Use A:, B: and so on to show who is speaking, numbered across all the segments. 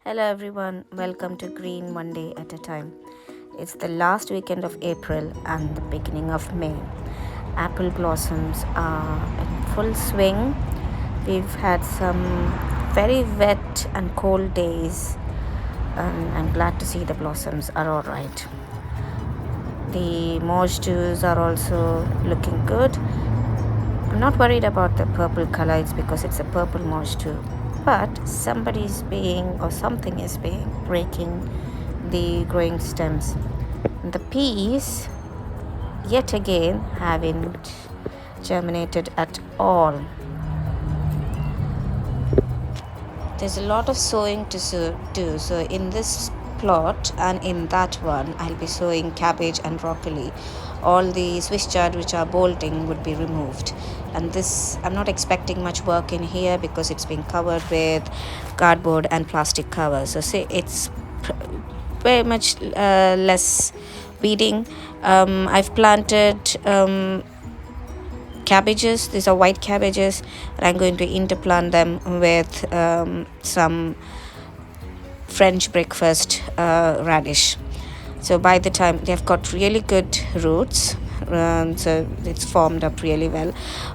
A: Hello everyone, welcome to Green One Day at a Time. It's the last weekend of April and the beginning of May. Apple blossoms are in full swing. We've had some very wet and cold days, and I'm glad to see the blossoms are alright. The mojus are also looking good. I'm not worried about the purple color, it's because it's a purple moss too. But somebody's being or something is being breaking the growing stems. The peas yet again haven't germinated at all. There's a lot of sowing to do. So in this plot and in that one, I'll be sowing cabbage and broccoli. All the Swiss chard which are bolting would be removed. And this, I'm not expecting much work in here because it's been covered with cardboard and plastic cover. So say it's very much less weeding. I've planted cabbages. These are white cabbages, and I'm going to interplant them with some French breakfast radish. So by the time they've got really good roots, so it's formed up really well.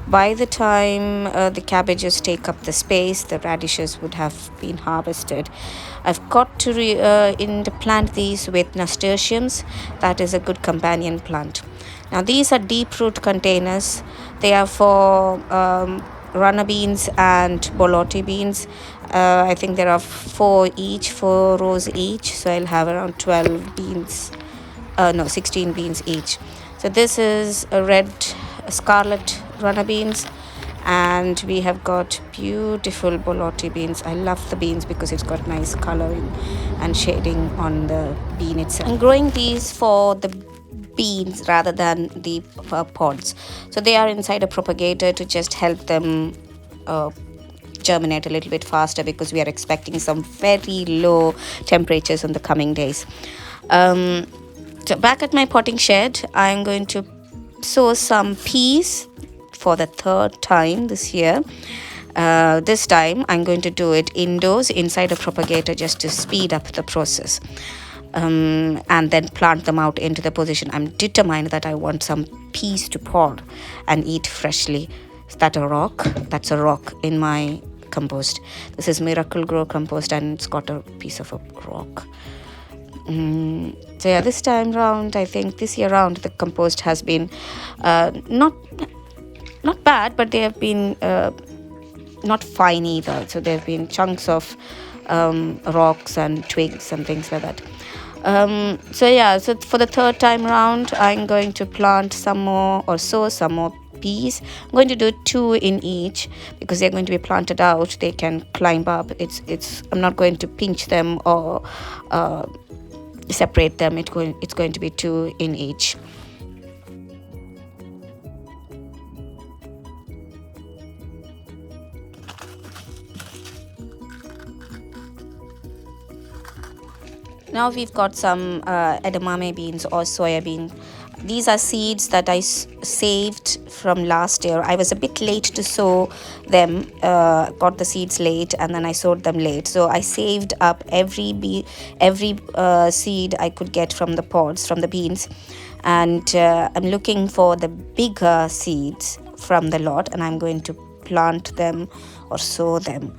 A: By the time the cabbages take up the space, the radishes would have been harvested. I've got to interplant these with nasturtiums. That is a good companion plant. Now these are deep root containers. They are for runner beans and bolotti beans. I think there are 4 rows each, so I'll have around 12 beans, 16 beans each. So this is a red scarlet runner beans, and we have got beautiful bolotti beans. I love the beans because it's got nice coloring and shading on the bean itself. I'm growing these for the beans rather than the pods, so they are inside a propagator to just help them germinate a little bit faster, because we are expecting some very low temperatures in the coming days. So back at my potting shed, I'm going to sow some peas for the third time this year. This time I'm going to do it indoors inside a propagator just to speed up the process. And then plant them out into the position. I'm determined that I want some peas to pod and eat freshly. Is that a rock? That's a rock in my compost. This is Miracle Grow compost, and it's got a piece of a rock. So yeah, this time round, I think this year round, the compost has been not bad, but they have been not fine either. So there have been chunks of rocks and twigs and things like that. So for the third time round, I'm going to plant some more or sow some more peas. I'm going to do 2 in each because they're going to be planted out. They can climb up. I'm not going to pinch them or separate them. It's going to be 2 in each. Now we've got some edamame beans or soya bean. These are seeds that I saved from last year. I was a bit late to sow them, got the seeds late, and then I sowed them late. So I saved up every seed I could get from the pods, from the beans. And I'm looking for the bigger seeds from the lot, and I'm going to plant them or sow them.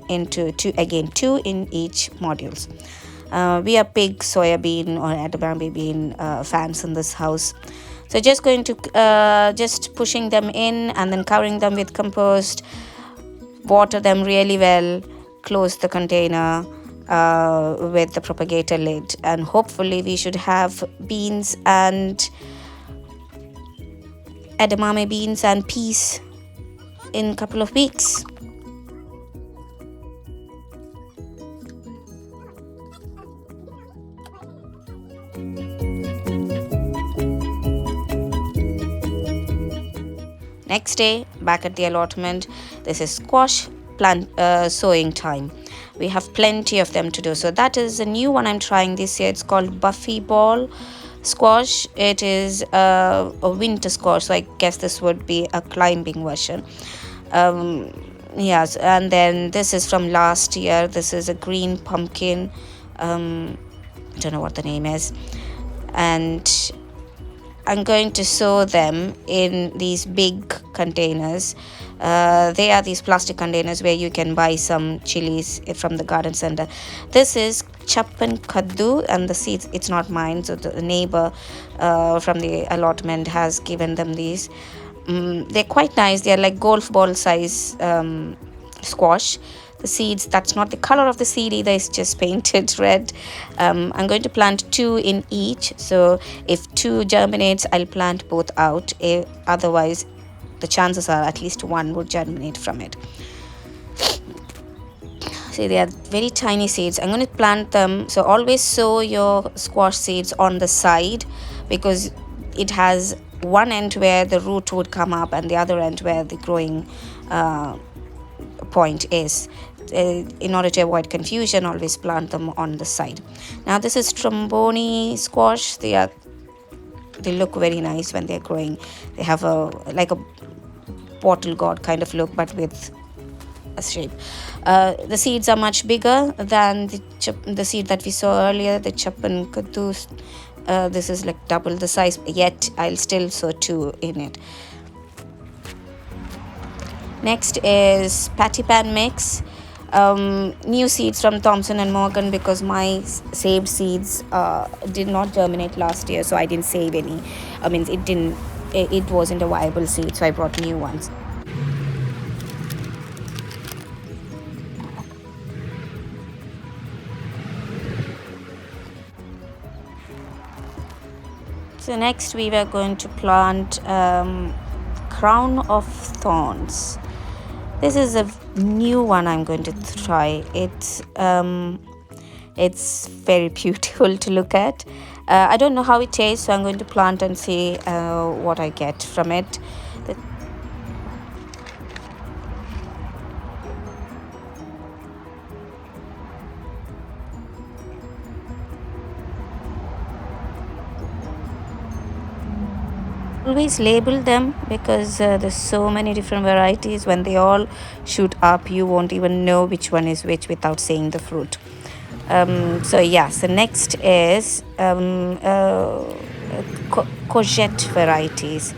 A: Into 2 in each modules. We are big soya bean or edamame bean fans in this house. So just going to just pushing them in and then covering them with compost, water them really well, close the container with the propagator lid, and hopefully we should have beans and edamame beans and peas in a couple of weeks. Next day, back at the allotment, this is squash plant sowing time. We have plenty of them to do. So that is a new one I'm trying this year. It's called Buffy Ball squash. It is a winter squash, so I guess this would be a climbing version. Yes, and then this is from last year. This is a green pumpkin. I don't know what the name is. And I'm going to sow them in these big containers. They are these plastic containers where you can buy some chilies from the garden center. This is chappan kaddu, and the seeds, it's not mine, so the neighbor from the allotment has given them these. They're quite nice. They're like golf ball size squash. The seeds, that's not the color of the seed either, it's just painted red. I'm going to plant two in each, so if two germinates, I'll plant both out. Otherwise, the chances are at least one would germinate from it. See, they are very tiny seeds. I'm going to plant them. So always sow your squash seeds on the side, because it has one end where the root would come up and the other end where the growing point is. In order to avoid confusion, always plant them on the side. Now this is Tromboni squash. They look very nice when they're growing. They have like a bottle gourd kind of look, but with a shape. The seeds are much bigger than the seed that we saw earlier, the chappan kaddu. This is like double the size, yet I'll still sow two in it. Next is patty pan mix. New seeds from Thompson and Morgan, because my saved seeds did not germinate last year, so I didn't save any. I mean, it wasn't a viable seed, so I brought new ones. So next we were going to plant crown of thorns. This is a new one I'm going to try. It's very beautiful to look at. I don't know how it tastes, so I'm going to plant and see what I get from it. Always label them, because there's so many different varieties. When they all shoot up, you won't even know which one is which without seeing the fruit. So next is courgette varieties.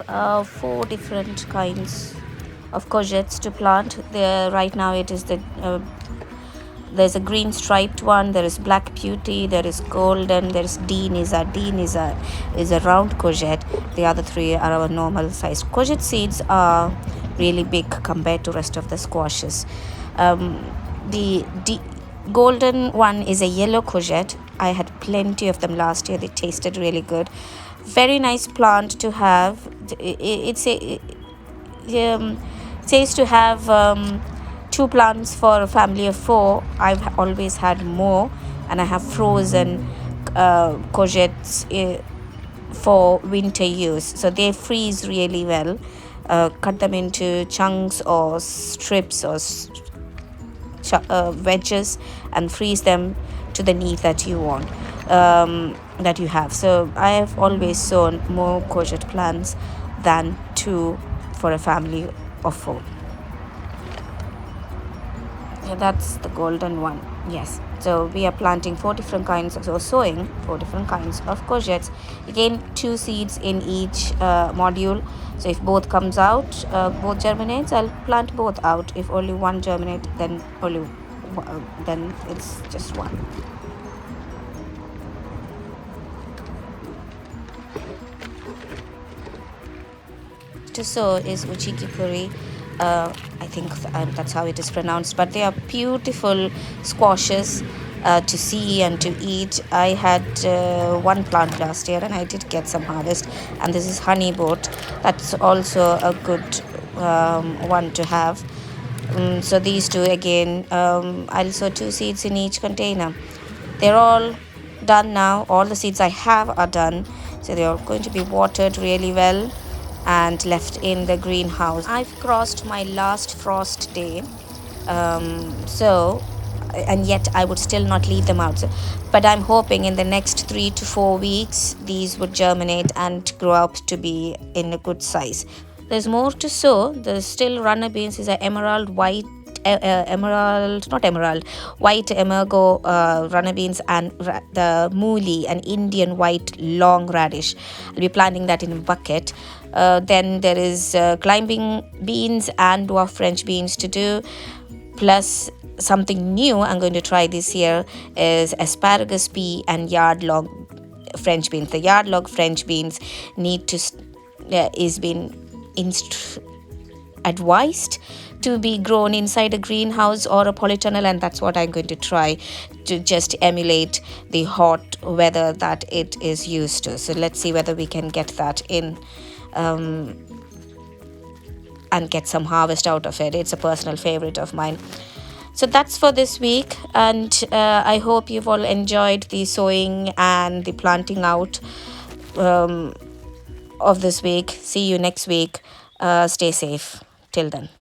A: 4 different kinds of courgettes to plant. Right now it is there's a green striped one, there is black beauty, there is golden, there is Dean is a round courgette. The other three are our normal sized. Courgette seeds are really big compared to rest of the squashes. The golden one is a yellow courgette. I had plenty of them last year. They tasted really good. Very nice plant to have. It says to have 2 plants for a family of 4. I've always had more, and I have frozen courgettes for winter use, so they freeze really well. Cut them into chunks or strips or wedges and freeze them to the need that you want, that you have. So I have always sown more courgette plants than 2 for a family of 4. That's the golden one. Yes, so we are planting 4 different kinds sowing 4 different kinds of courgettes. Again, 2 seeds in each module. So if both comes out, both germinates, I'll plant both out. If only one germinate, then it's just one. To sow is uchikipuri. I think that's how it is pronounced, but they are beautiful squashes to see and to eat. I had 1 plant last year and I did get some harvest, and this is honey boat. That's also a good one to have. So these 2 again, I'll sow 2 seeds in each container. They're all done now. All the seeds I have are done, so they are going to be watered really well and left in the greenhouse. I've crossed my last frost day, and yet I would still not leave them out. But I'm hoping in the next 3 to 4 weeks these would germinate and grow up to be in a good size. there's more to sow. There's still runner beans is a emerald white, emerald, not emerald, white emergo runner beans, and the mooli, an Indian white long radish. I'll be planting that in a bucket. Then there is climbing beans and dwarf French beans to do, plus something new I'm going to try this year is asparagus pea and yard log French beans. The yard log French beans need to is been advised to be grown inside a greenhouse or a polytunnel, and that's what I'm going to try to just emulate the hot weather that it is used to. So let's see whether we can get that in and get some harvest out of it. It's a personal favorite of mine. So that's for this week, and I hope you've all enjoyed the sowing and the planting out of this week. See you next week. Stay safe till then.